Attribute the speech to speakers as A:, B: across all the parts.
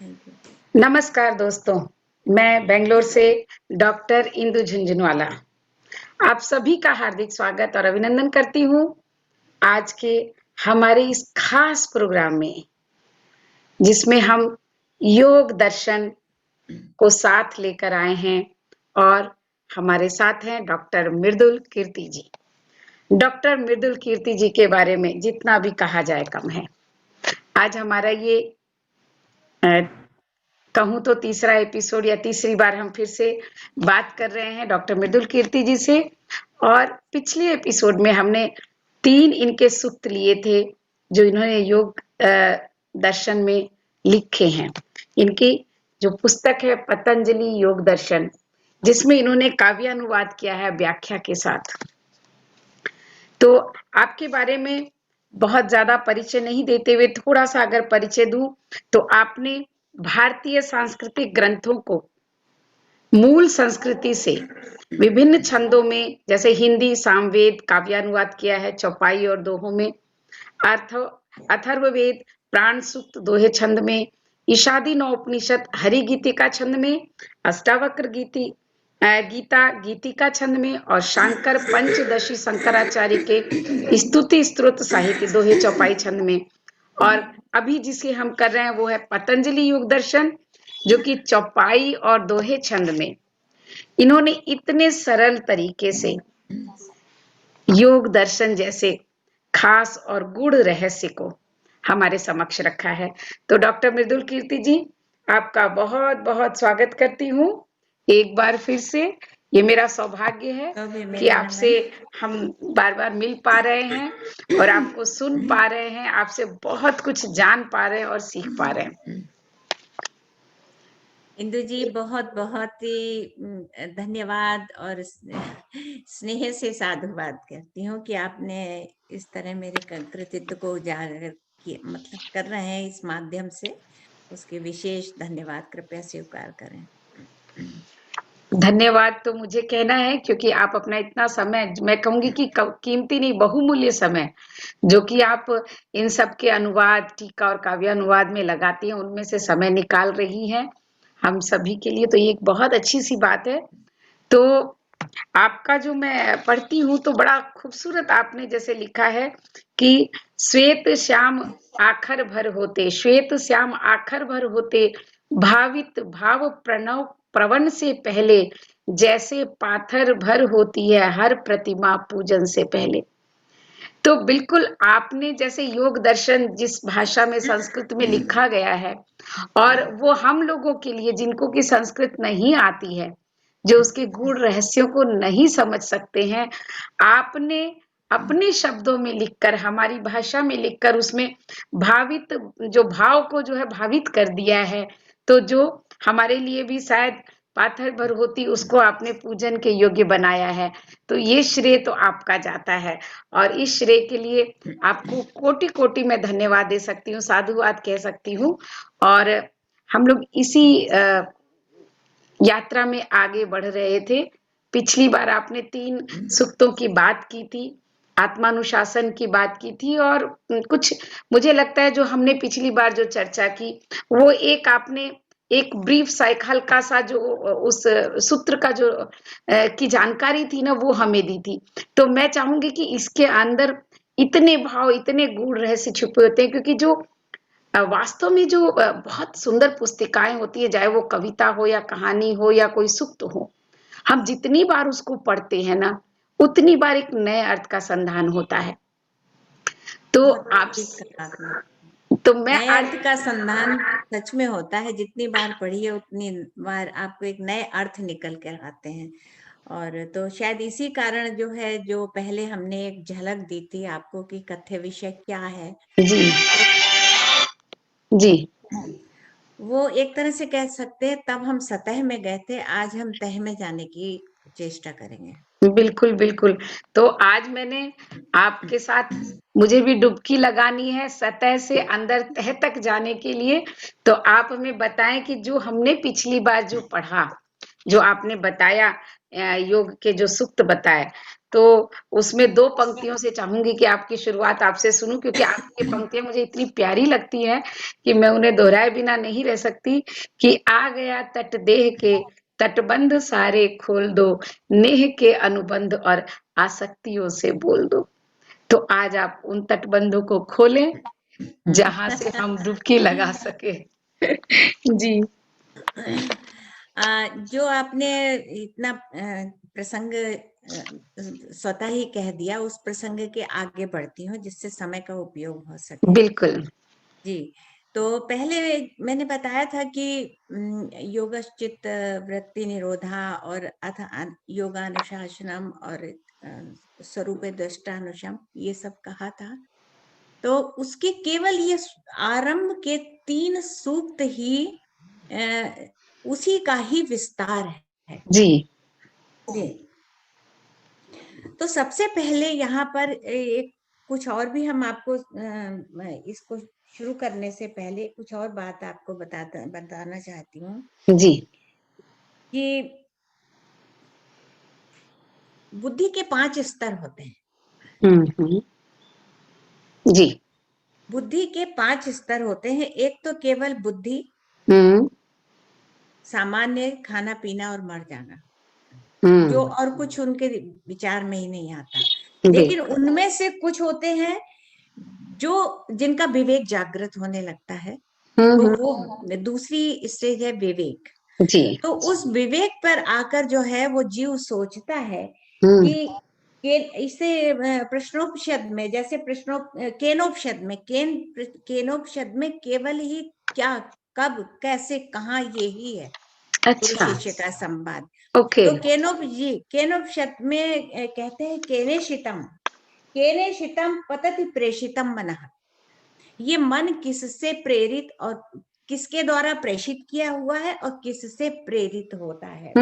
A: Thank you.
B: नमस्कार दोस्तों, मैं बेंगलोर से डॉक्टर इंदु झुंझुनवाला आप सभी का हार्दिक स्वागत और अभिनंदन करती हूँ आज के हमारे इस खास प्रोग्राम में, जिसमें हम योग दर्शन को साथ लेकर आए हैं और हमारे साथ हैं डॉक्टर मृदुल कीर्ति जी। डॉक्टर मृदुल कीर्ति जी के बारे में जितना भी कहा जाए कम है। आज हमारा ये कहूँ तो तीसरा एपिसोड या तीसरी बार हम फिर से बात कर रहे हैं डॉक्टर मृदुल कीर्ति जी से। और पिछले एपिसोड में हमने 3 इनके सूत्र लिए थे जो इन्होंने योग दर्शन में लिखे हैं। इनकी जो पुस्तक है पतंजलि योग दर्शन, जिसमें इन्होंने काव्यानुवाद किया है व्याख्या के साथ। तो आपके बारे में बहुत ज्यादा परिचय नहीं देते हुए थोड़ा सा अगर परिचय दूं तो आपने भारतीय सांस्कृतिक ग्रंथों को मूल संस्कृति से विभिन्न छंदों में, जैसे हिंदी सामवेद काव्यानुवाद किया है चौपाई और दोहों में, अर्थ अथर्ववेद प्राण सूक्त दोहे छंद में, ईशादी नवोपनिषद हरि गीतिका छंद में, अष्टावक्र गीता गीतिका छंद में और शांकर पंचदशी शंकराचार्य के स्तुति स्तोत्र साहित्य दोहे चौपाई छंद में। और अभी जिसे हम कर रहे हैं वो है पतंजलि योग दर्शन, जो कि चौपाई और दोहे छंद में इन्होंने इतने सरल तरीके से योग दर्शन जैसे खास और गूढ़ रहस्य को हमारे समक्ष रखा है। तो डॉक्टर मृदुल कीर्ति जी, आपका बहुत बहुत स्वागत करती हूँ एक बार फिर से। ये मेरा सौभाग्य है
A: तो भी
B: कि
A: मेरा
B: आपसे
A: नमन।
B: हम बार बार मिल पा रहे हैं और आपको सुन पा रहे हैं, आपसे बहुत कुछ जान पा रहे हैं और सीख पा रहे हैं।
A: इंदु जी बहुत बहुत ही धन्यवाद और स्नेह से साधुवाद करती हूँ कि आपने इस तरह मेरे कृतित्व को उजागर किया, मतलब कर रहे हैं इस माध्यम से। उसके विशेष धन्यवाद कृपया स्वीकार करें।
B: धन्यवाद तो मुझे कहना है, क्योंकि आप अपना इतना समय, मैं कहूंगी कि कीमती नहीं बहुमूल्य समय, जो कि आप इन सब के अनुवाद टीका और काव्यानुवाद में लगाती हैं, उनमें से समय निकाल रही हैं हम सभी के लिए। तो ये एक बहुत अच्छी सी बात है। तो आपका जो मैं पढ़ती हूँ तो बड़ा खूबसूरत आपने जैसे लिखा है कि श्वेत श्याम आखर भर होते, श्वेत श्याम आखर भर होते, भावित भाव प्रणव प्रवन से पहले, जैसे पाथर भर होती है हर प्रतिमा पूजन से पहले। तो बिल्कुल आपने जैसे योग दर्शन जिस भाषा में संस्कृत में लिखा गया है, और वो हम लोगों के लिए जिनको कि संस्कृत नहीं आती है, जो उसके गूढ़ रहस्यों को नहीं समझ सकते हैं, आपने अपने शब्दों में लिखकर, हमारी भाषा में लिखकर उसमें भावित, जो भाव को जो है भावित कर दिया है। तो जो हमारे लिए भी शायद पाथर भर होती, उसको आपने पूजन के योग्य बनाया है। तो ये श्रेय तो आपका जाता है और इस श्रेय के लिए आपको कोटि कोटि मैं धन्यवाद दे सकती हूँ, साधुवाद कह सकती हूँ। और हम लोग इसी यात्रा में आगे बढ़ रहे थे। पिछली बार आपने 3 सुक्तों की बात की थी, आत्मानुशासन की बात की थी, और कुछ मुझे लगता है जो हमने पिछली बार जो चर्चा की, वो एक आपने एक ब्रीफ सा, एक हल्का सा जो उस सूत्र का जो की जानकारी थी ना, वो हमें दी थी। तो मैं चाहूंगी कि इसके अंदर इतने भाव, इतने गूढ़ रहस्य छुपे होते हैं, क्योंकि जो वास्तव में जो बहुत सुंदर पुस्तिकाएं होती है, चाहे वो कविता हो या कहानी हो या कोई सुक्त हो, हम जितनी बार उसको पढ़ते हैं ना, उतनी बार एक नए अर्थ का संधान होता है। तो
A: बहुत
B: आप,
A: ठीक कहा आपने।
B: तो मैं
A: नए
B: आज,
A: अर्थ का संधान सच में होता है, जितनी बार पढ़िए उतनी बार आपको एक नए अर्थ निकल कर आते हैं। और तो शायद इसी कारण जो है, जो पहले हमने एक झलक दी थी आपको कि कथ्य विषय क्या है,
B: जी
A: तो
B: जी
A: वो एक तरह से कह सकते हैं तब हम सतह में गए थे, आज हम तह में जाने की चेष्टा करेंगे।
B: बिल्कुल बिल्कुल। तो आज मैंने आपके साथ, मुझे भी डुबकी लगानी है सतह से अंदर तह तक जाने के लिए। तो आप हमें बताएं कि जो हमने पिछली बार जो पढ़ा, जो आपने बताया, योग के जो सूक्त बताए, तो उसमें 2 पंक्तियों से चाहूँगी कि आपकी शुरुआत आपसे सुनूँ, क्योंकि आपकी ये पंक्तियाँ मुझे इतनी प्यारी लगती हैं कि मैं उन्हें दोहराए बिना नहीं रह सकती कि आ गया तट देह के, तटबंध सारे खोल दो, नेह के अनुबंध और आसक्तियों से बोल दो। तो आज आप उन तटबंधों को खोलें, जहाँ से हम डुबकी लगा सकें। जी।
A: जो आपने इतना प्रसंग स्वतः ही कह दिया, उस प्रसंग के आगे बढ़ती हूँ जिससे समय का उपयोग हो सके।
B: बिल्कुल।
A: जी, तो पहले मैंने बताया था कि योगश्चित वृत्ति निरोधा और अथ योगानुशासनम और स्वरूप दृष्टानुशम, ये सब कहा था। तो उसके केवल ये आरंभ के 3 सूक्त ही उसी का ही विस्तार है।
B: जी।
A: जी। तो सबसे पहले यहाँ पर एक कुछ और भी हम आपको इसको शुरू करने से पहले कुछ और बात आपको बताना चाहती हूँ
B: जी।
A: कि बुद्धि के 5 स्तर होते हैं।
B: जी।
A: बुद्धि के 5 स्तर होते हैं। एक तो केवल बुद्धि, सामान्य खाना पीना और मर जाना, जो और कुछ उनके विचार में ही नहीं आता। लेकिन उनमें से कुछ होते हैं जो जिनका विवेक जागृत होने लगता है, तो वो दूसरी स्टेज है विवेक।
B: जी।
A: तो उस विवेक पर आकर जो है वो जीव सोचता है कि इसे प्रश्नोपनिषद में, जैसे केनोपनिषद में केवल ही क्या, कब, कैसे, कहाँ, ये ही है गुरु
B: अच्छा।
A: शिष्य का संवाद।
B: ओके।
A: तो केनोपनिषद में कहते हैं केने शितम पतति प्रेषितम मनः। ये मन किससे प्रेरित और किसके द्वारा प्रेषित किया हुआ है और किससे प्रेरित होता है।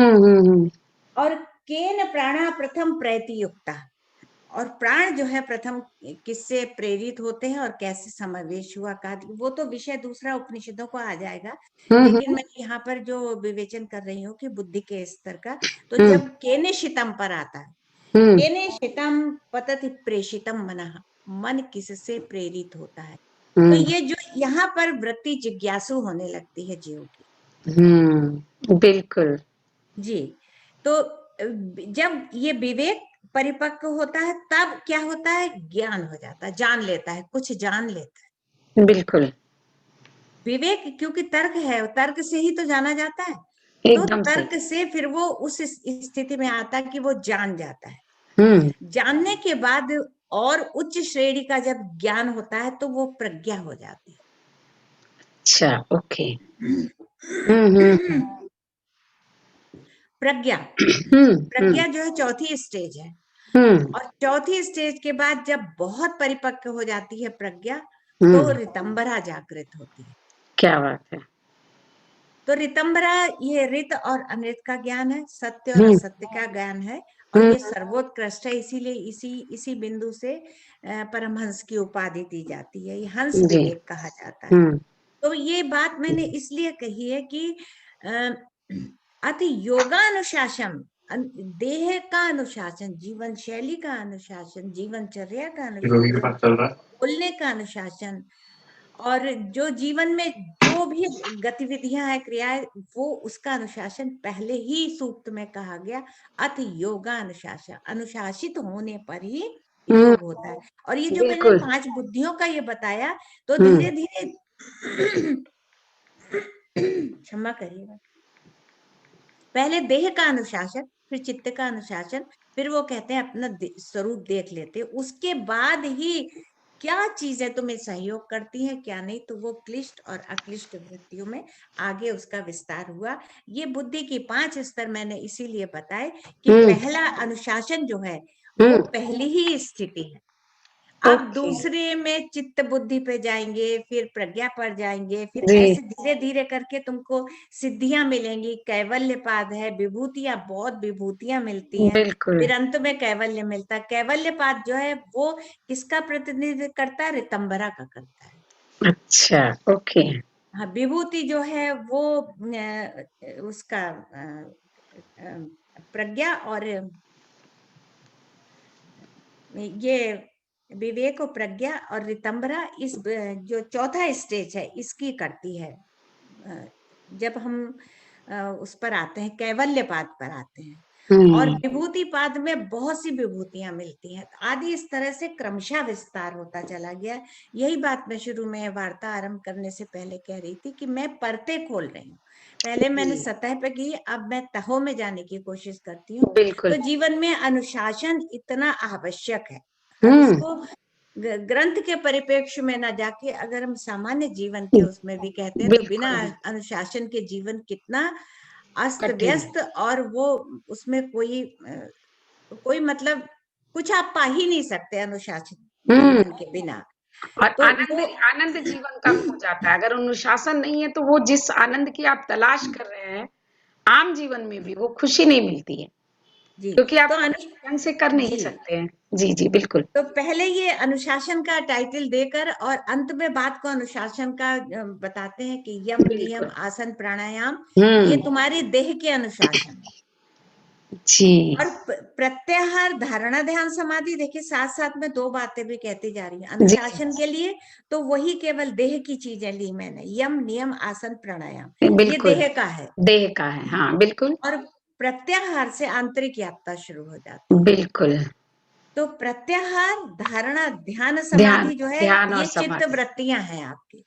A: और केन प्राणा प्रथम प्रयति युक्ता, और प्राण जो है प्रथम किससे प्रेरित होते हैं और कैसे समावेश हुआ का, वो तो विषय दूसरा उपनिषदों को आ जाएगा। लेकिन मैं यहाँ पर जो विवेचन कर रही हूँ कि बुद्धि के स्तर का, तो जब केने शितम पर आता है, केने शितम पतति प्रेषितम मनः, मन किससे प्रेरित होता है। तो ये जो यहाँ पर वृत्ति जिज्ञासु होने लगती है जीव की।
B: बिल्कुल।
A: जी। तो जब ये विवेक परिपक्व होता है तब क्या होता है, ज्ञान हो जाता है, जान लेता है, कुछ जान लेता है।
B: बिल्कुल।
A: विवेक क्योंकि तर्क है, तर्क से ही तो जाना जाता है। तो
B: एकदम सही।
A: तर्क से फिर वो उस स्थिति में आता है कि वो जान जाता है। जानने के बाद और उच्च श्रेणी का जब ज्ञान होता है तो वो प्रज्ञा हो जाती है।
B: अच्छा, ओके।
A: प्रज्ञा जो है चौथी स्टेज है। और चौथी स्टेज के बाद जब बहुत परिपक्व हो जाती है प्रज्ञा, तो ऋतंबरा जागृत होती है।
B: क्या बात है।
A: तो ऋतंबरा ये ऋत और अनृत का ज्ञान है, सत्य और असत्य का ज्ञान है, और ये सर्वोत्कृष्ट है। इसीलिए इसी बिंदु से परमहंस की उपाधि दी जाती है। ये हंस विवेक कहा जाता है। तो ये बात मैंने इसलिए कही है कि अति योगानुशासन, देह का अनुशासन, जीवन शैली का अनुशासन, जीवनचर्या का अनुशासन, बोलने का अनुशासन, और जो जीवन में जो भी गतिविधियां हैं, क्रियाएं, वो उसका अनुशासन पहले ही सूक्त में कहा गया। अति योगा अनुशासन, अनुशासित होने पर ही योग होता है। और ये जो मैंने 5 बुद्धियों का ये बताया, तो धीरे धीरे क्षमा करिएगा, पहले देह का अनुशासन, फिर चित्त का अनुशासन, फिर वो कहते हैं अपना स्वरूप देख लेते, उसके बाद ही क्या चीजें तुम्हें सहयोग करती हैं क्या नहीं, तो वो क्लिष्ट और अक्लिष्ट वृत्तियों में आगे उसका विस्तार हुआ। ये बुद्धि की 5 स्तर मैंने इसीलिए बताए कि पहला अनुशासन जो है वो पहली ही स्थिति है। अब दूसरे में चित्त बुद्धि पे जाएंगे, फिर प्रज्ञा पर जाएंगे, फिर ऐसे धीरे धीरे करके तुमको सिद्धियां मिलेंगी, कैवल्यपाद है, विभूतियां, बहुत विभूतियां मिलती हैं, फिर अंत में कैवल्य मिलता है। कैवल्यपाद जो है वो किसका प्रतिनिधित्व करता है, ऋतंबरा का करता है।
B: अच्छा, ओके।
A: हाँ, विभूति जो है वो उसका प्रज्ञा और ये विवेक और प्रज्ञा और रितंबरा इस जो चौथा स्टेज है इसकी करती है। जब हम उस पर आते हैं, कैवल्य पाद पर आते हैं, और विभूति पाद में बहुत सी विभूतियां मिलती हैं आदि, इस तरह से क्रमशः विस्तार होता चला गया। यही बात मैं शुरू में वार्ता आरंभ करने से पहले कह रही थी कि मैं परतें खोल रही हूँ। पहले मैंने सतह पे की, अब मैं तहों में जाने की कोशिश करती हूँ।
B: बिल्कुल।
A: तो जीवन में अनुशासन इतना आवश्यक है। अब इसको ग्रंथ के परिप्रेक्ष्य में न जाके अगर हम सामान्य जीवन के उसमें भी कहते हैं तो बिना अनुशासन के जीवन कितना अस्त व्यस्त, और वो उसमें कोई मतलब कुछ आप पा ही नहीं सकते अनुशासित जीवन के बिना।
B: और
A: तो
B: आनंद जीवन का खो जाता है। अगर अनुशासन नहीं है तो वो जिस आनंद की आप तलाश कर रहे हैं आम जीवन में भी वो खुशी नहीं मिलती है,
A: जी,
B: क्योंकि आप
A: तो
B: ढंग से कर नहीं सकते हैं। जी जी बिल्कुल।
A: तो पहले ये अनुशासन का टाइटल देकर और अंत में बात को अनुशासन का बताते हैं कि यम नियम आसन प्राणायाम ये तुम्हारे देह के अनुशासन है।
B: जी।
A: और प्रत्याहार, धारणा, ध्यान, समाधि, देखिए साथ साथ में दो बातें भी कहती जा रही हैं अनुशासन के लिए। तो वही केवल देह की चीजें ली मैंने, यम नियम आसन प्राणायाम ये देह का है,
B: देह का है। हाँ बिल्कुल।
A: और प्रत्याहार से आंतरिक यात्रा शुरू हो जाती है।
B: बिल्कुल।
A: तो प्रत्याहार, धारणा, ध्यान, समाधि जो है
B: ध्यान और
A: ये चित्त
B: समाधि।
A: वृत्तियां हैं आपकी।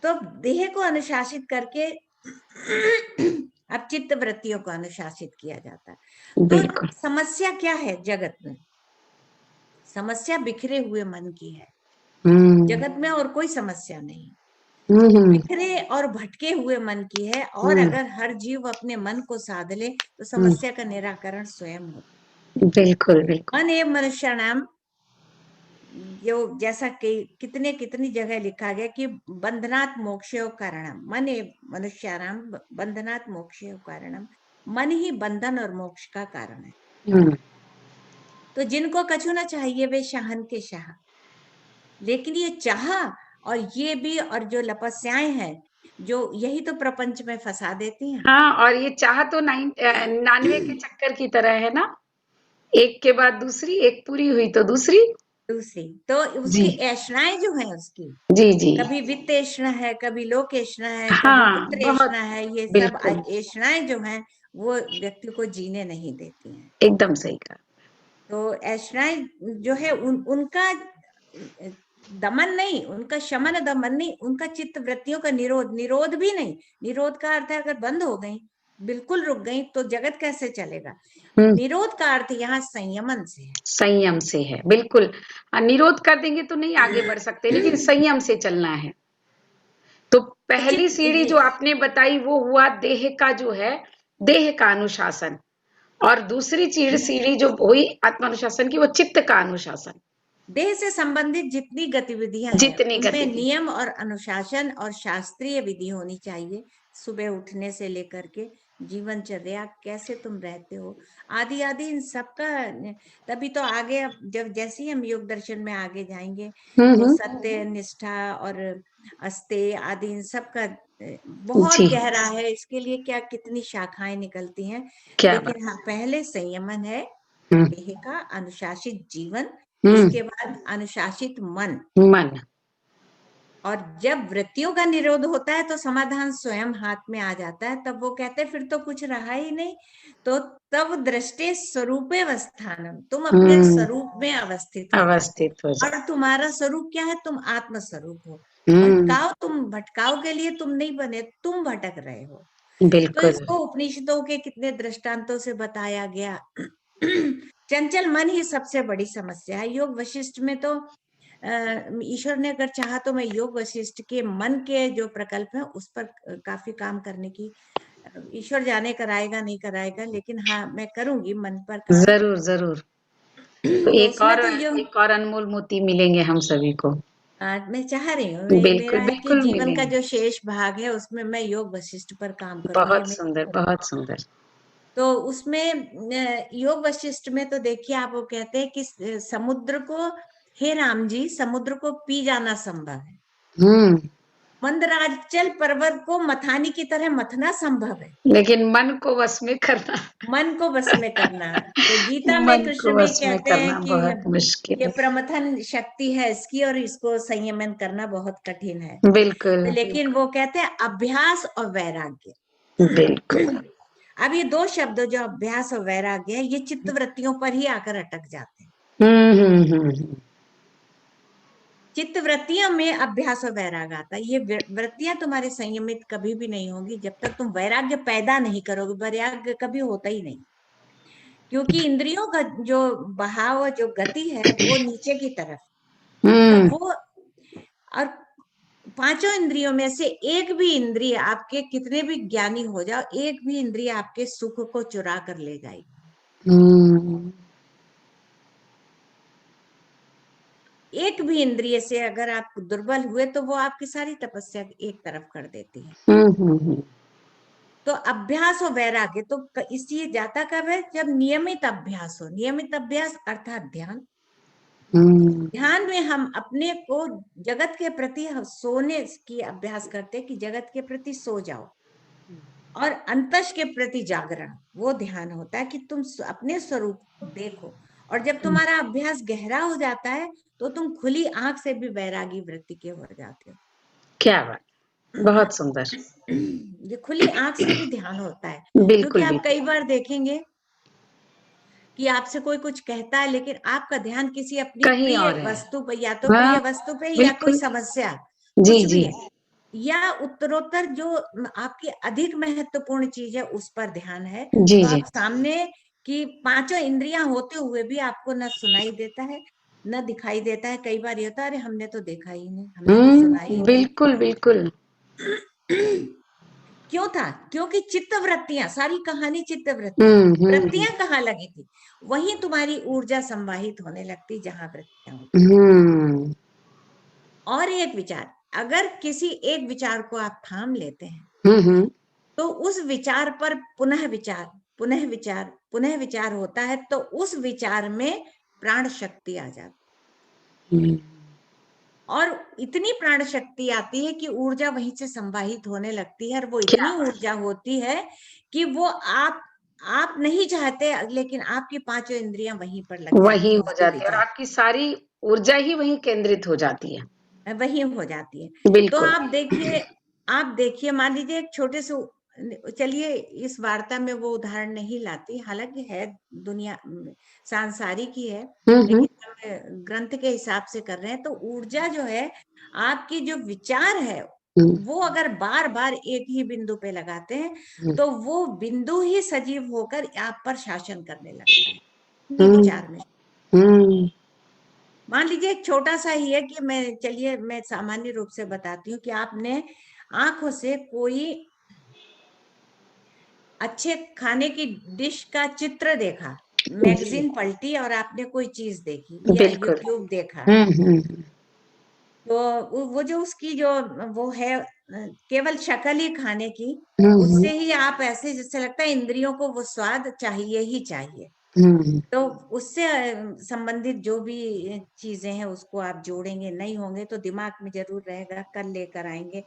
A: तो देह को अनुशासित करके अब चित्त वृत्तियों को अनुशासित किया जाता है। तो
B: बिल्कुल।
A: समस्या क्या है जगत में? समस्या बिखरे हुए मन की है। जगत में और कोई समस्या नहीं, बिखरे और भटके हुए मन की है। और अगर हर जीव अपने मन को साध ले तो समस्या का निराकरण स्वयं होता।
B: बिल्कुल बिल्कुल।
A: मन एवं मनुष्याणाम, जो जैसा कि कितनी जगह लिखा गया कि बंधनात् मोक्षो कारणम, मन एवं मनुष्याणाम बंधनात् मोक्षो कारणम, मन ही बंधन और मोक्ष का कारण है। तो जिनको कछु न चाहिए वे शाहन के शाह, लेकिन ये चाह और ये भी और जो लपस्याएं हैं जो यही तो प्रपंच में फंसा देती हैं।
B: हाँ, और ये चाह तो 99 के चक्कर की तरह है ना, एक के बाद दूसरी, एक पूरी हुई तो दूसरी
A: तो उसकी ऐषणाएं जो है उसकी,
B: जी जी।
A: कभी वित्त ऐषणा है, कभी लोक ऐषणा है, कभी
B: हाँ,
A: पुत्र
B: बहुत
A: ऐषणा है। ये सब
B: बिल्कुल
A: ऐषणाएं जो हैं वो व्यक्ति को जीने नहीं देती हैं।
B: एकदम सही कहा।
A: तो ऐषणाएं जो है उनका दमन नहीं, उनका शमन दमन नहीं, उनका चित्त वृत्तियों का निरोध भी नहीं। निरोध का अर्थ है अगर बंद हो गई, बिल्कुल रुक गई तो जगत कैसे चलेगा। निरोध का अर्थ यहाँ संयमन से है।
B: संयम से है, बिल्कुल। निरोध कर देंगे तो नहीं आगे बढ़ सकते, लेकिन संयम से चलना है। तो पहली सीढ़ी जो आपने बताई वो हुआ देह का, जो है देह का अनुशासन, और दूसरी सीढ़ी जो हुई आत्मानुशासन की वो चित्त का अनुशासन।
A: देह से संबंधित जितनी गतिविधियां हैं उनमें नियम और अनुशासन और शास्त्रीय विधि होनी चाहिए। सुबह उठने से लेकर के जीवनचर्या, कैसे तुम रहते हो, आदि आदि इन सबका। तभी तो आगे जब जैसे ही हम योग दर्शन में आगे जाएंगे तो सत्य, निष्ठा और अस्तेय आदि इन सब का बहुत गहरा है। इसके लिए क्या कितनी शाखाएं निकलती हैं। लेकिन हाँ, पहले संयमन है, देह का अनुशासित जीवन, इसके बाद अनुशासित मन। और जब वृत्तियों का निरोध होता है तो समाधान स्वयं हाथ में आ जाता है। तब वो कहते हैं फिर तो कुछ रहा ही नहीं। तो तब दृष्टि स्वरूपे अवस्थानम, तुम अपने स्वरूप में अवस्थित हो जाते हो। और तुम्हारा स्वरूप क्या है? तुम आत्म स्वरूप हो। भटकाव के लिए तुम नहीं बने, तुम भटक रहे हो। तो इसको उपनिषदों के कितने दृष्टांतों से बताया गया। चंचल मन ही सबसे बड़ी समस्या है। योग वशिष्ठ में तो ईश्वर ने अगर चाहा तो मैं योग वशिष्ठ के मन के जो प्रकल्प है उस पर काफी काम करने की, ईश्वर जाने कराएगा नहीं कराएगा, लेकिन हाँ मैं करूंगी मन पर काम।
B: जरूर जरूर। तो एक और अनमोल मोती मिलेंगे हम सभी को।
A: मैं चाह रही हूँ, मेरा है कि
B: बिल्कुल
A: जीवन का
B: मिलेंगे।
A: जो शेष भाग है उसमें मैं योग वशिष्ठ पर काम करूँ।
B: बहुत सुंदर, बहुत सुंदर।
A: तो उसमें योग वशिष्ठ में तो देखिए आप वो कहते हैं कि समुद्र को, हे राम जी, समुद्र को पी जाना संभव है। मंदराचल पर्वत को मथानी की तरह मथना संभव है,
B: लेकिन मन को वश में करना
A: मन को बस में करना। तो गीता में
B: मन
A: कृष्ण
B: को
A: भी
B: वश में
A: कहते हैं
B: करना
A: कि
B: बहुत मुश्किल
A: ये
B: है।
A: प्रमथन शक्ति है इसकी और इसको संयमन करना बहुत कठिन है।
B: बिल्कुल
A: तो लेकिन वो कहते हैं अभ्यास और वैराग्य।
B: बिल्कुल।
A: अब ये दो शब्द जो अभ्यास और वैराग्य है, ये चित्त वृत्तियों पर ही आकर अटक जाते हैं। चित्त वृत्तियों में अभ्यास और वैराग्य आता है। ये वृत्तियां तुम्हारे संयमित कभी भी नहीं होगी जब तक तुम वैराग्य पैदा नहीं करोगे। वैराग्य कभी होता ही नहीं, क्योंकि इंद्रियों का जो बहाव, जो गति है वो नीचे की तरफ। तो वो, और पांचों इंद्रियों में से एक भी इंद्रिय, आपके कितने भी ज्ञानी हो जाओ, एक भी इंद्रिय आपके सुख को चुरा कर ले जाएगी। एक भी इंद्रिय से अगर आप दुर्बल हुए तो वो आपकी सारी तपस्या एक तरफ कर देती है। तो अभ्यास और वैराग्य तो इसलिए जाता कब है, जब नियमित अभ्यास हो। नियमित अभ्यास अर्थात ध्यान। ध्यान में हम अपने को जगत के प्रति सोने की अभ्यास करते हैं कि जगत के प्रति सो जाओ, और अंतस के प्रति जागरण, वो ध्यान होता है कि तुम अपने स्वरूप को देखो। और जब तुम्हारा अभ्यास गहरा हो जाता है तो तुम खुली आंख से भी वैरागी वृत्ति के हो जाते हो।
B: क्या बात, बहुत सुंदर।
A: ये खुली आंख से भी ध्यान होता है,
B: बिल्कुल
A: क्योंकि आप
B: बिल्कुल।
A: कई बार देखेंगे कि आपसे कोई कुछ कहता है लेकिन आपका ध्यान किसी अपनी
B: कहीं
A: प्रिय
B: और है।
A: वस्तु पर, या तो
B: हाँ
A: प्रिय वस्तु पे, या कोई
B: बिल्कुल।
A: समस्या,
B: जी
A: कुछ
B: जी।
A: भी, या उत्तरोत्तर जो आपकी अधिक महत्वपूर्ण चीज है उस पर ध्यान है।
B: जी
A: तो
B: जी।
A: आप सामने की पांचों इंद्रियां होते हुए भी आपको न सुनाई देता है न दिखाई देता है। कई बार ये होता है अरे हमने तो देखा ही नहीं, हमने तो सुना ही नहीं।
B: बिल्कुल बिल्कुल।
A: क्यों था? क्योंकि चित्त वृत्तियां, सारी कहानी चित्त वृत्तियां, वृत्तियां कहाँ लगी थी? वहीं तुम्हारी ऊर्जा संवाहित होने लगती जहां वृत्तियां होती। और एक विचार, अगर किसी एक विचार को आप थाम लेते हैं तो उस विचार पर पुनः विचार, पुनः विचार, पुनः विचार होता है, तो उस विचार में प्राण शक्ति आ जाती, और इतनी प्राण शक्ति आती है कि ऊर्जा वहीं से संवाहित होने लगती है। और वो इतनी ऊर्जा होती है कि वो आप नहीं चाहते लेकिन आपकी पांचों इंद्रियां वहीं पर लग जाती
B: वही
A: हैं
B: हो
A: उसके
B: जाती है, और
A: विचार,
B: आपकी सारी ऊर्जा ही वहीं केंद्रित हो जाती है।
A: वही हो जाती है। तो
B: बिल्कुल।
A: आप देखिए, मान लीजिए एक छोटे से, चलिए इस वार्ता में वो उदाहरण नहीं लाती, हालांकि है दुनिया सांसारिक ही है, लेकिन हम ग्रंथ के हिसाब से कर रहे हैं। तो ऊर्जा जो है, आपकी जो विचार है, वो अगर बार बार एक ही बिंदु पे लगाते हैं तो वो बिंदु ही सजीव होकर आप पर शासन करने लगता है विचार में। मान लीजिए एक छोटा सा ही है कि मैं सामान्य रूप से बताती हूँ कि आपने आंखों से कोई अच्छे खाने की डिश का चित्र देखा, मैगजीन पलटी और आपने कोई चीज देखी या
B: बिल्कुल।
A: यूट्यूब देखा, तो वो जो उसकी जो वो है केवल शक्ल ही खाने की, उससे ही आप ऐसे जैसे लगता है इंद्रियों को वो स्वाद चाहिए ही चाहिए। तो उससे संबंधित जो भी चीजें हैं उसको आप जोड़ेंगे, नहीं होंगे तो दिमाग में जरूर रहेगा, कल लेकर आएंगे,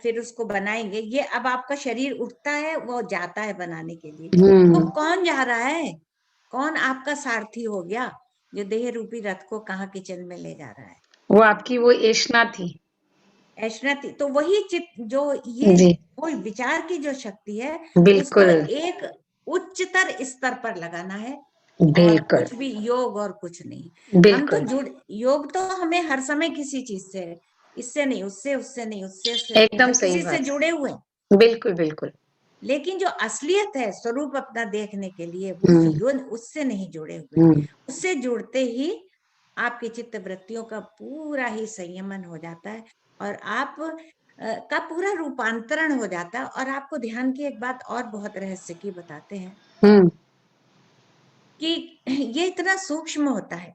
A: फिर उसको बनाएंगे। ये अब आपका शरीर उठता है, वो जाता है बनाने के लिए। तो कौन जा रहा है? कौन आपका सारथी हो गया जो देह रूपी रथ को कहाँ किचन में ले जा रहा है?
B: वो आपकी वो एशना थी।
A: ऐशना थी। तो वही चित्त जो ये
B: जी
A: वो विचार की जो शक्ति है, उसको
B: बिल्कुल
A: एक उच्चतर स्तर पर लगाना है, और
B: बिल्कुल
A: कुछ भी योग और कुछ नहीं। हम तो
B: बिल्कुल।
A: योग तो हमें हर समय किसी चीज से, इससे नहीं उससे, उससे नहीं उससे
B: एकदम
A: हर
B: सही
A: किसी से
B: बात।
A: जुड़े हुए हैं।
B: बिल्कुल बिल्कुल।
A: लेकिन जो असलियत है स्वरूप अपना देखने के लिए, वो उससे नहीं जुड़े हुए। उससे जुड़ते ही आपकी चित्त वृत्तियों का पूरा ही संयमन हो जाता है, और आप का पूरा रूपांतरण हो जाता है। और आपको ध्यान की एक बात और बहुत रहस्य की बताते हैं कि ये इतना सूक्ष्म होता है।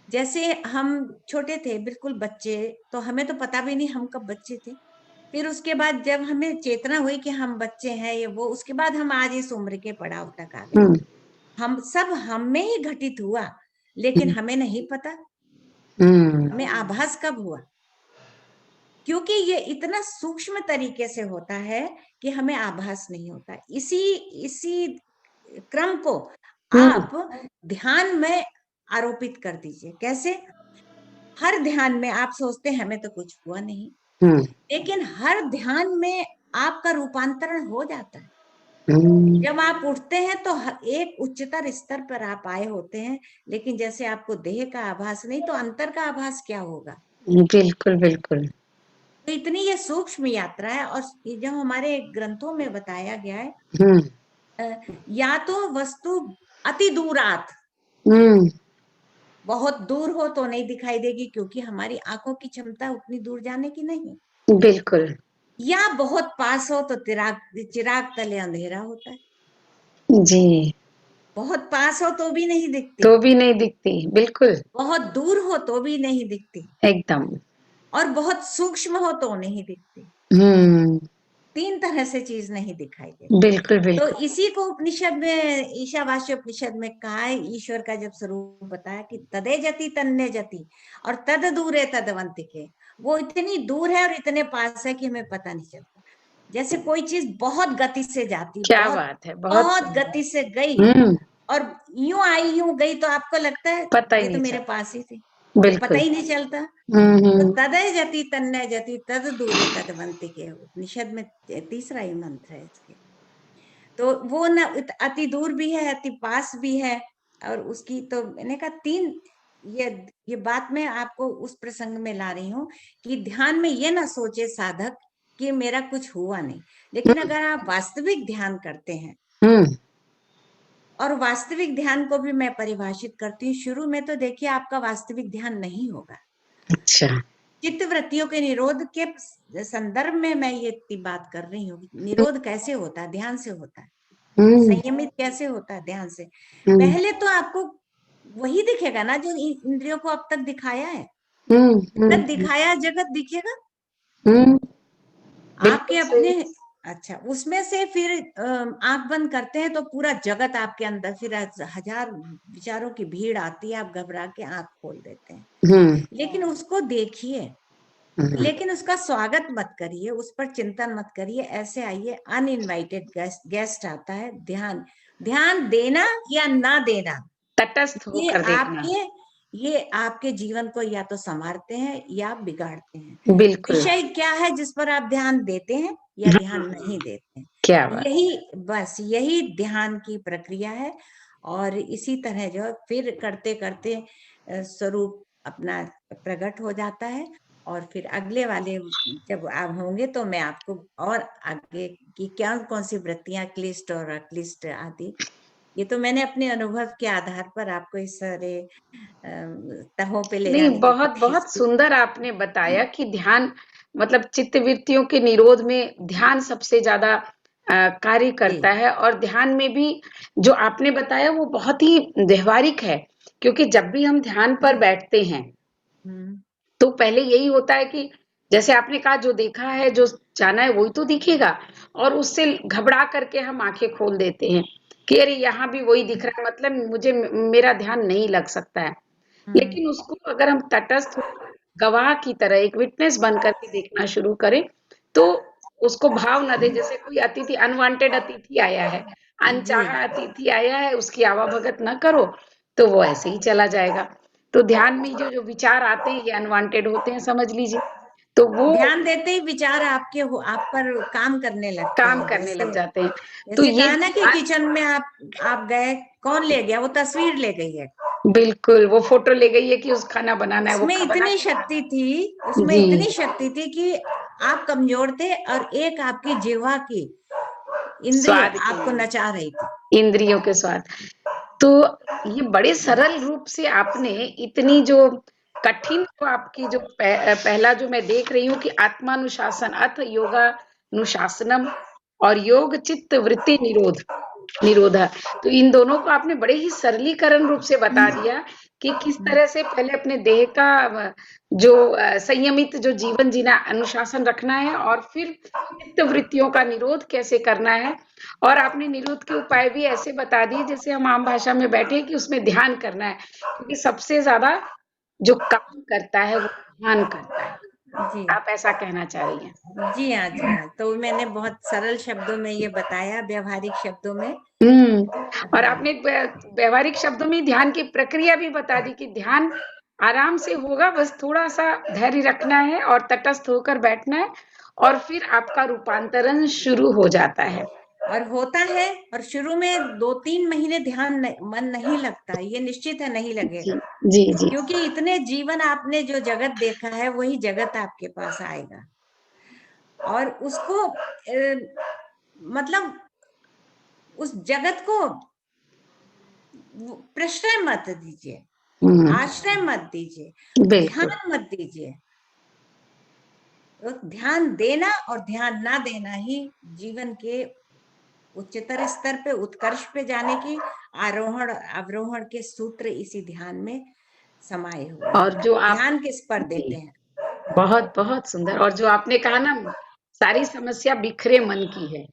A: जैसे हम छोटे थे, बिल्कुल बच्चे, तो हमें तो पता भी नहीं हम कब बच्चे थे। फिर उसके बाद जब हमें चेतना हुई कि हम बच्चे हैं, ये वो, उसके बाद हम आज इस उम्र के पड़ाव तक आ गए। हम सब हम में ही घटित हुआ, लेकिन हमें नहीं पता, हमें आभास कब हुआ? क्योंकि ये इतना सूक्ष्म तरीके से होता है कि हमें आभास नहीं होता। इसी इसी क्रम को आप ध्यान में आरोपित कर दीजिए। कैसे? हर ध्यान में आप सोचते हैं हमें तो कुछ हुआ नहीं, लेकिन हर ध्यान में आपका रूपांतरण हो जाता है। जब आप उठते हैं तो एक उच्चतर स्तर पर आप आए होते हैं, लेकिन जैसे आपको देह का आभास नहीं तो अंतर का आभास क्या होगा?
B: बिल्कुल, बिल्कुल।
A: तो इतनी ये सूक्ष्म यात्रा है। और जो हमारे ग्रंथों में बताया गया है, या तो वस्तु अति दूरात, बहुत दूर हो तो नहीं दिखाई देगी क्योंकि हमारी आंखों की क्षमता उतनी दूर जाने की नहीं,
B: बिल्कुल।
A: या बहुत पास हो तो चिराग तले अंधेरा होता है।
B: जी।
A: बहुत पास हो तो भी नहीं दिखती,
B: तो भी नहीं दिखती, बिल्कुल।
A: बहुत दूर हो तो भी नहीं दिखती,
B: एकदम।
A: और बहुत सूक्ष्म हो तो नहीं दिखती। 3 तरह से चीज नहीं दिखाई देती।
B: बिल्कुल,
A: तो
B: बिल्कुल।
A: इसी को उपनिषद में, ईशावास्य उपनिषद में कहा है, ईश्वर का जब स्वरूप बताया कि तदे जति तन्ने जति और तद दूरे तदवंतिके, वो इतनी दूर है और इतने पास है कि हमें पता नहीं चलता। जैसे कोई चीज बहुत गति से जाती,
B: क्या
A: बहुत
B: बात है, बहुत
A: बहुत
B: सुंदर।
A: गति से गई और यूं आई यूं गई, तो आपको लगता है
B: पता ही
A: ये तो
B: नहीं
A: मेरे
B: चलता।
A: पास ही थी, ये पता
B: बिल्कुल।
A: ही नहीं चलता। तो तदय जति तन्नय जति तद दूरे तदवंतिके, उपनिषद में तीसरा ही मंत्र है इसके। तो वो न अति दूर भी है, अति पास भी है। और उसकी तो मैंने कहा 3, ये बात मैं आपको उस प्रसंग में ला रही हूँ कि ध्यान में ये ना सोचे साधक कि मेरा कुछ हुआ नहीं, लेकिन अगर आप वास्तविक ध्यान करते हैं, और वास्तविक ध्यान को भी मैं परिभाषित करती हूँ, शुरू में तो देखिए आपका वास्तविक ध्यान नहीं होगा।
B: अच्छा।
A: चित्त वृत्तियों के निरोध के संदर्भ में मैं ये बात कर रही हूँ। निरोध कैसे होता है? ध्यान से होता है। संयमित कैसे होता है? ध्यान से। पहले तो आपको वही दिखेगा ना जो इंद्रियों को अब तक दिखाया है। जगत दिखाया, जगत दिखेगा आपके
B: बिल्कुल
A: अपने।
B: सही।
A: अच्छा, उसमें से फिर आंख बंद करते हैं तो पूरा जगत आपके अंदर, फिर 1000 विचारों की भीड़ आती है, आप घबरा के आंख खोल देते हैं। लेकिन उसको देखिए, लेकिन उसका स्वागत मत करिए, उस पर चिंतन मत करिए। ऐसे आइए, अनइनवाइटेड गेस्ट आता है। ध्यान देना या ना देना,
B: तटस्थ
A: ये
B: होकर देखना।
A: आपके जीवन को या तो संवारते हैं या बिगाड़ते हैं।
B: बिल्कुल।
A: विषय क्या है जिस पर आप ध्यान देते हैं या ध्यान नहीं देते हैं,
B: क्या बात।
A: यही ध्यान की प्रक्रिया है। और इसी तरह जो फिर करते करते स्वरूप अपना प्रकट हो जाता है। और फिर अगले वाले जब आप होंगे तो मैं आपको और आगे की क्या कौन सी वृत्तियां क्लिष्ट और अक्लिष्ट आदि, ये तो मैंने अपने अनुभव के आधार पर आपको इस सारे तहों पे ले
B: नहीं,
A: जाने की
B: बहुत
A: कोशिश
B: बहुत
A: की।
B: सुंदर आपने बताया कि ध्यान मतलब चित्त वृत्तियों के निरोध में ध्यान सबसे ज्यादा कार्य करता
A: जी।
B: है। और ध्यान में भी जो आपने बताया वो बहुत ही व्यवहारिक है, क्योंकि जब भी हम ध्यान पर बैठते हैं तो पहले यही होता है कि जैसे आपने कहा, जो देखा है, जो जाना है वही तो दिखेगा, और उससे घबरा करके हम आंखें खोल देते हैं कि अरे यहाँ भी वही दिख रहा है, मतलब मुझे मेरा ध्यान नहीं लग सकता है। लेकिन उसको अगर हम तटस्थ गवाह की तरह एक विटनेस बन करके देखना शुरू करें, तो उसको भाव ना दे। जैसे कोई अतिथि, अनवांटेड अतिथि आया है,
A: जी।
B: अनचाहा अतिथि आया है, उसकी आवभगत ना करो, तो वो ऐसे ही चला जाएगा। तो ध्यान में जो जो विचार आते हैं ये अनवांटेड होते हैं, समझ लीजिए। तो वो
A: ध्यान देते ही विचार आप पर काम करने लगते
B: काम
A: हैं।
B: करने लग
A: जैसे
B: जाते हैं। तो
A: जैसे
B: ये
A: कहा ना कि
B: ध्यान,
A: किचन में आप गए, कौन ले गया? वो तस्वीर ले गई है।
B: बिल्कुल वो फोटो ले गई है कि उस खाना बनाना है, वो
A: उसमें
B: बना
A: इतनी
B: के
A: शक्ति थी, उसमें
B: जी।
A: इतनी शक्ति थी कि आप कमजोर थे और एक आपकी जिह्वा की इंद्रिय
B: स्वाद के
A: आपको
B: लिए,
A: नचा रही थी।
B: इंद्रियों के स्वाद। तो ये बड़े सरल रूप से आपने इतनी जो कठिन, जो आपकी जो पहला जो मैं देख रही हूँ कि आत्मानुशासन अथ योगानुशासनम और योग चित्त वृत्ति निरोधा, तो इन दोनों को आपने बड़े ही सरलीकरण रूप से बता दिया कि किस तरह से पहले अपने देह का जो संयमित जो जीवन जीना, अनुशासन रखना है, और फिर चित्त वृत्तियों का निरोध कैसे करना है। और आपने निरोध के उपाय भी ऐसे बता दिए जैसे हम आम भाषा में बैठे कि उसमें ध्यान करना है, क्योंकि सबसे ज्यादा जो काम करता है वो ध्यान करता है।
A: जी
B: आप ऐसा कहना चाह रही हैं।
A: जी हाँ, जी हाँ। तो मैंने बहुत सरल शब्दों में ये बताया, व्यवहारिक शब्दों में।
B: और
A: हाँ,
B: आपने व्यवहारिक शब्दों में ध्यान की प्रक्रिया भी बता दी कि ध्यान आराम से होगा, बस थोड़ा सा धैर्य रखना है और तटस्थ होकर बैठना है, और फिर आपका रूपांतरण शुरू हो जाता है।
A: और होता है, और शुरू में 2-3 महीने मन नहीं लगता, ये निश्चित है नहीं
B: जी
A: लगेगा,
B: जी जी।
A: क्योंकि इतने जीवन आपने जो जगत देखा है वही जगत आपके पास आएगा, और उसको मतलब उस जगत को प्रश्रय मत दीजिए, आश्रय मत दीजिए,
B: बिल्कुल।
A: ध्यान मत दीजिए। ध्यान देना और ध्यान ना देना ही जीवन के उच्चतर स्तर पे, उत्कर्ष पे जाने की आरोहण अवरोहण के सूत्र इसी ध्यान में समाये हुए
B: और
A: हैं।
B: जो आप
A: ध्यान किस पर
B: जी,
A: देते हैं?
B: बहुत बहुत सुंदर। और जो आपने कहा ना, सारी समस्या बिखरे मन की है।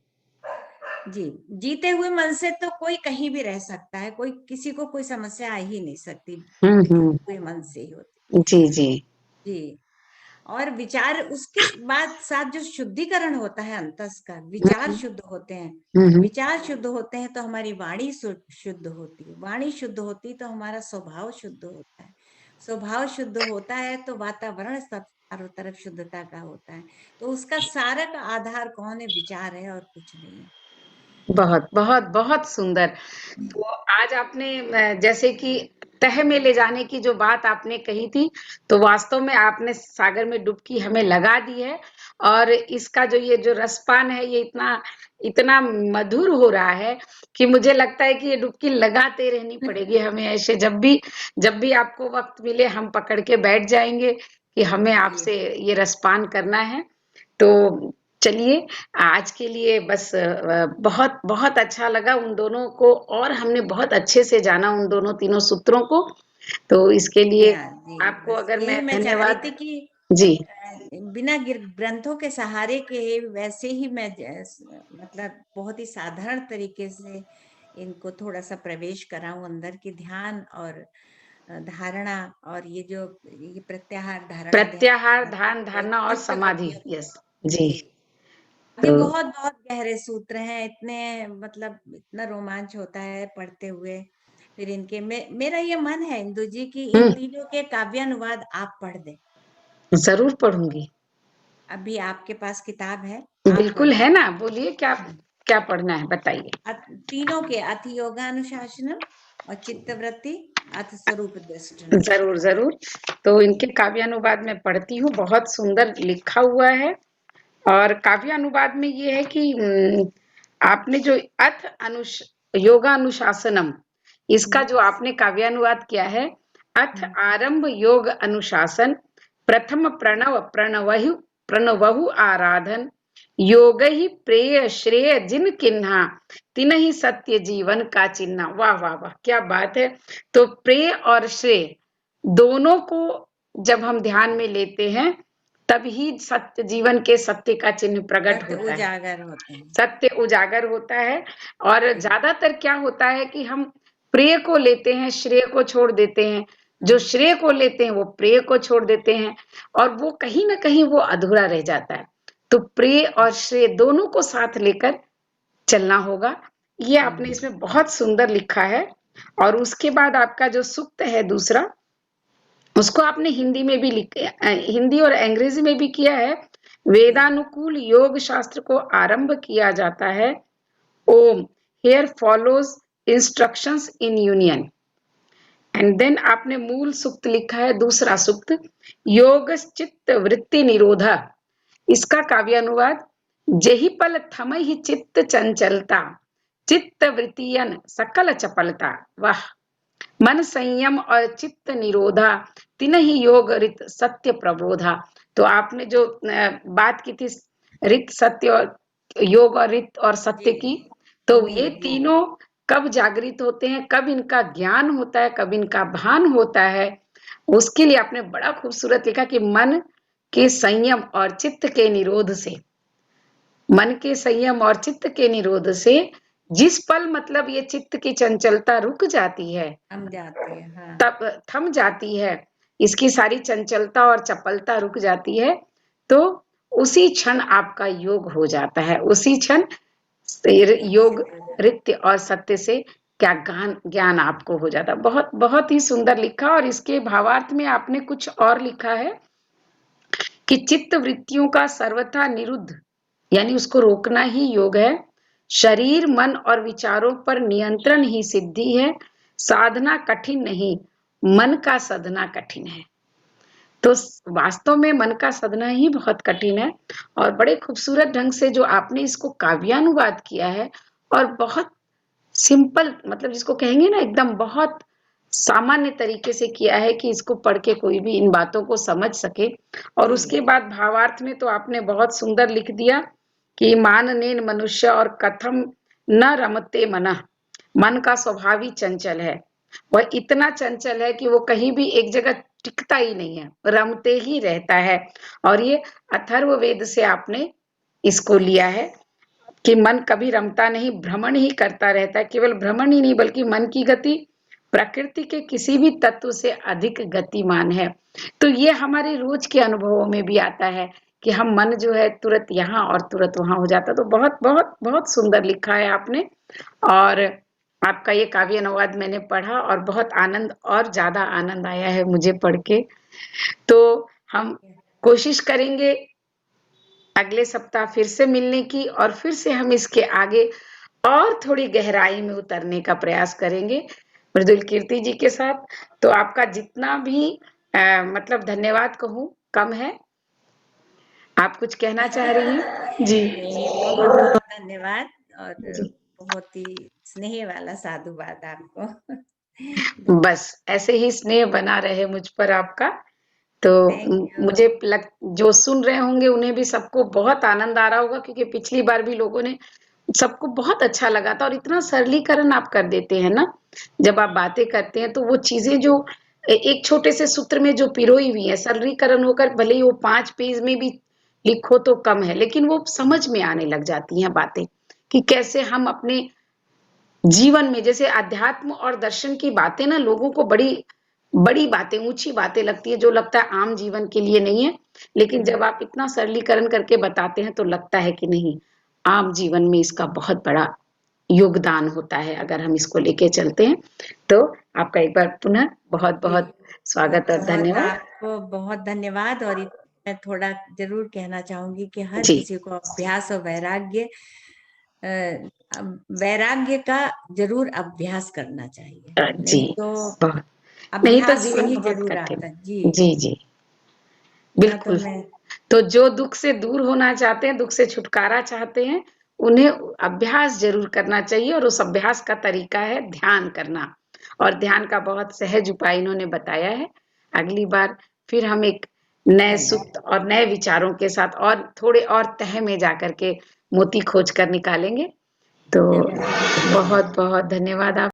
A: जी, जीते हुए मन से तो कोई कहीं भी रह सकता है, कोई किसी को कोई समस्या आ ही नहीं सकती, बिखरे
B: हम्म।
A: हुए मन से ही होती।
B: जी जी।
A: जी, और विचार उसके बाद साथ जो शुद्धिकरण होता है अंतस का, विचार
B: हम्म
A: शुद्ध होते हैं।
B: हम्म।
A: विचार शुद्ध होते हैं तो हमारी वाणी शुद्ध होती है, वाणी शुद्ध होती तो हमारा स्वभाव शुद्ध होता है, स्वभाव शुद्ध होता है तो वातावरण सब चारों तरफ शुद्धता का होता है। तो उसका सारा का आधार कौन है? विचार है और कुछ नहीं है।
B: बहुत बहुत बहुत सुंदर। तो आज आपने जैसे कि तह में ले जाने की जो बात आपने कही थी, तो वास्तव में आपने सागर में डुबकी हमें लगा दी है। और इसका जो ये जो रसपान है, ये इतना इतना मधुर हो रहा है कि मुझे लगता है कि ये डुबकी लगाते रहनी पड़ेगी हमें। ऐसे जब भी आपको वक्त मिले, हम पकड़ के बैठ जाएंगे कि हमें
A: जी,
B: आपसे ये रसपान करना है। तो चलिए, आज के लिए बस बहुत बहुत अच्छा लगा उन दोनों को, और हमने बहुत अच्छे से जाना उन दोनों तीनों सूत्रों को। तो इसके
A: जी
B: लिए
A: हाँ, जी।
B: आपको
A: बस
B: अगर मैं
A: यही मैं चाह रही
B: धन्यवाद।
A: थी कि
B: जी
A: बिना ग्रंथों के सहारे के वैसे ही मैं मतलब बहुत ही साधारण तरीके से इनको थोड़ा सा प्रवेश कराऊं अंदर की ध्यान और धारणा, और ये प्रत्याहार धारणा ध्यान
B: प्रत्याहार, ध्यान,
A: और
B: धारणा और
A: चित्त
B: समाधि।
A: वृत्तियों।
B: यस जी।
A: जी, ये
B: तो
A: बहुत बहुत गहरे सूत्र हैं, इतने मतलब इतना रोमांच होता है पढ़ते हुए। फिर मेरा ये मन है इंदु जी की इन
B: हम्म,
A: तीनों के काव्यानुवाद आप पढ़ दें।
B: जरूर पढ़ूंगी।
A: अभी आपके पास किताब है, आप
B: बिल्कुल
A: पढ़िए।
B: है ना, बोलिए क्या क्या पढ़ना है, बताइए।
A: तीनों के अथ योगानुशासनम और चित्तवृत्ति अथ स्वरूप दृष्टनम।
B: जरूर जरूर। तो इनके काव्यानुवाद में पढ़ती हूँ, बहुत सुंदर लिखा हुआ है। और काव्यानुवाद में ये है कि आपने जो अथ योगानुशासनम, इसका जो आपने काव्यानुवाद किया है, अथ आरंभ योग अनुशासन, प्रथम प्रणवहु आराधन, योग ही प्रेय श्रेय जिन किन्हा, तिन ही सत्य जीवन का चिन्ह। वाह वाह वाह, क्या बात है। तो प्रेय और श्रेय दोनों को जब हम ध्यान में लेते हैं, तभी सत्य जीवन के सत्य का चिन्ह प्रकट
A: सत्य
B: होता है,
A: उजागर होते हैं।
B: सत्य उजागर होता है। और
A: जी।
B: ज्यादातर क्या होता है कि हम प्रिय को लेते हैं, श्रेय को छोड़ देते हैं। जो श्रेय को लेते हैं वो प्रिय को छोड़ देते हैं, और वो कहीं ना कहीं वो अधूरा रह जाता है। तो प्रिय और श्रेय दोनों को साथ लेकर चलना होगा। ये आपने इसमें बहुत सुंदर लिखा है। और उसके बाद आपका जो सूक्त है दूसरा, उसको आपने हिंदी में भी हिंदी और अंग्रेजी में भी किया है। वेदानुकूल योग शास्त्र को आरंभ किया जाता है। Om here follows instructions in union. And then आपने मूल सूक्त लिखा है, दूसरा सूक्त, योग चित्त वृत्ति निरोधा। इसका काव्यानुवाद, जेहि पल थम ही चित्त चंचलता, चित्त वृत्तियन सकल चपलता। वाह। मन संयम और चित्त निरोधा, तिन ही योग रित सत्य प्रबोधा। तो आपने जो बात की थी रित सत्य और योग और रित और
A: जी,
B: सत्य की, तो
A: जी,
B: ये
A: जी।
B: तीनों कब जागृत होते हैं, कब इनका ज्ञान होता है, कब इनका भान होता है, उसके लिए आपने बड़ा खूबसूरत लिखा कि मन के संयम और चित्त के निरोध से, मन के संयम और चित्त के निरोध से जिस पल मतलब ये चित्त की चंचलता रुक जाती है,
A: हम जाते हैं, हाँ।
B: तब थम जाती है, इसकी सारी चंचलता और चपलता रुक जाती है, तो उसी क्षण आपका योग हो जाता है, उसी क्षण योग
A: विकसित हो जाता
B: रित्य और सत्य से क्या ज्ञान आपको हो जाता है। बहुत बहुत ही सुंदर लिखा। और इसके भावार्थ में आपने कुछ और लिखा है कि चित्त वृत्तियों का सर्वथा निरुद्ध, यानी उसको रोकना ही योग है। शरीर मन और विचारों पर नियंत्रण ही सिद्धि है। साधना कठिन नहीं, मन का साधना कठिन है। तो वास्तव में मन का साधना ही बहुत कठिन है। और बड़े खूबसूरत ढंग से जो आपने इसको काव्यानुवाद किया है, और बहुत सिंपल, मतलब जिसको कहेंगे ना एकदम बहुत सामान्य तरीके से किया है कि इसको पढ़ के कोई भी इन बातों को समझ सके। और
A: जी।
B: उसके बाद भावार्थ में तो आपने बहुत सुंदर लिख दिया कि माननेन मनुष्य और कथम न रमते मनः, मन का स्वभाव ही चंचल है। वह इतना चंचल है कि वो कहीं भी एक जगह टिकता ही नहीं है, रमते ही रहता है। और ये अथर्ववेद से आपने इसको लिया है कि मन कभी रमता नहीं, भ्रमण ही करता रहता है। केवल भ्रमण ही नहीं, बल्कि मन की गति प्रकृति के किसी भी तत्व से अधिक गतिमान है। तो ये हमारे रोज के अनुभवों में भी आता है कि हम मन जो है तुरंत यहाँ और तुरंत वहां हो जाता है। तो बहुत बहुत बहुत सुंदर लिखा है आपने। और आपका ये काव्य अनुवाद मैंने पढ़ा और बहुत आनंद, और ज्यादा आनंद आया है मुझे पढ़ के। तो हम कोशिश करेंगे अगले सप्ताह फिर से मिलने की, और फिर से हम इसके आगे और थोड़ी गहराई में उतरने का प्रयास करेंगे मृदुल कीर्ति जी के साथ। तो आपका जितना भी मतलब धन्यवाद कहूँ कम है। आप कुछ कहना चाह रही हैं? जी।
A: नहीं, बहुत बहुत धन्यवाद, और
B: जी।
A: बहुत ही स्नेह वाला साधुवाद आपको।
B: बस ऐसे ही स्नेह बना रहे मुझ पर आपका। तो
A: थैंक यू।
B: मुझे जो सुन रहे होंगे उन्हें भी सबको बहुत आनंद आ रहा होगा, क्योंकि पिछली बार भी लोगों ने, सबको बहुत अच्छा लगा था। और इतना सरलीकरण आप कर देते हैं ना, जब आप बातें करते हैं तो वो चीजें जो एक छोटे से सूत्र में जो पिरोई हुई है, सरलीकरण होकर भले ही वो 5 पेज में भी लिखो तो कम है, लेकिन वो समझ में आने लग जाती हैं बातें, कि कैसे हम अपने जीवन में, जैसे अध्यात्म और दर्शन की बातें ना लोगों को बड़ी बड़ी बातें, ऊंची बातें लगती है, जो लगता है आम जीवन के लिए नहीं है। लेकिन जब आप इतना सरलीकरण करके बताते हैं तो लगता है कि नहीं, आम जीवन में इसका बहुत बड़ा योगदान होता है अगर हम इसको लेके चलते हैं। तो आपका एक बार पुनः बहुत
A: जी,
B: बहुत स्वागत और
A: बहुत
B: धन्यवाद।
A: आपको बहुत धन्यवाद। और मैं थोड़ा जरूर कहना चाहूंगी कि हर
B: जी।
A: किसी को अभ्यास और वैराग्य का जरूर अभ्यास करना चाहिए,
B: जी।
A: नहीं तो
B: बहुत। नहीं तो
A: अभ्यास से
B: जीवन
A: ही
B: बहुत
A: जरूर
B: कठिन।
A: आता है। जी,
B: जी जी,
A: इतना तो
B: बिल्कुल।
A: मैं।
B: तो जो दुख से दूर होना चाहते हैं, दुख से छुटकारा चाहते हैं, उन्हें अभ्यास जरूर करना चाहिए। और उस अभ्यास का तरीका है ध्यान करना। और ध्यान का बहुत सहज उपाय इन्होंने बताया है। अगली बार फिर हम एक नए
A: धन्यवाद।
B: सूक्त और नए विचारों के साथ और थोड़े और तह में जाकर के मोती खोज कर निकालेंगे। तो
A: जरूर।
B: बहुत बहुत धन्यवाद आप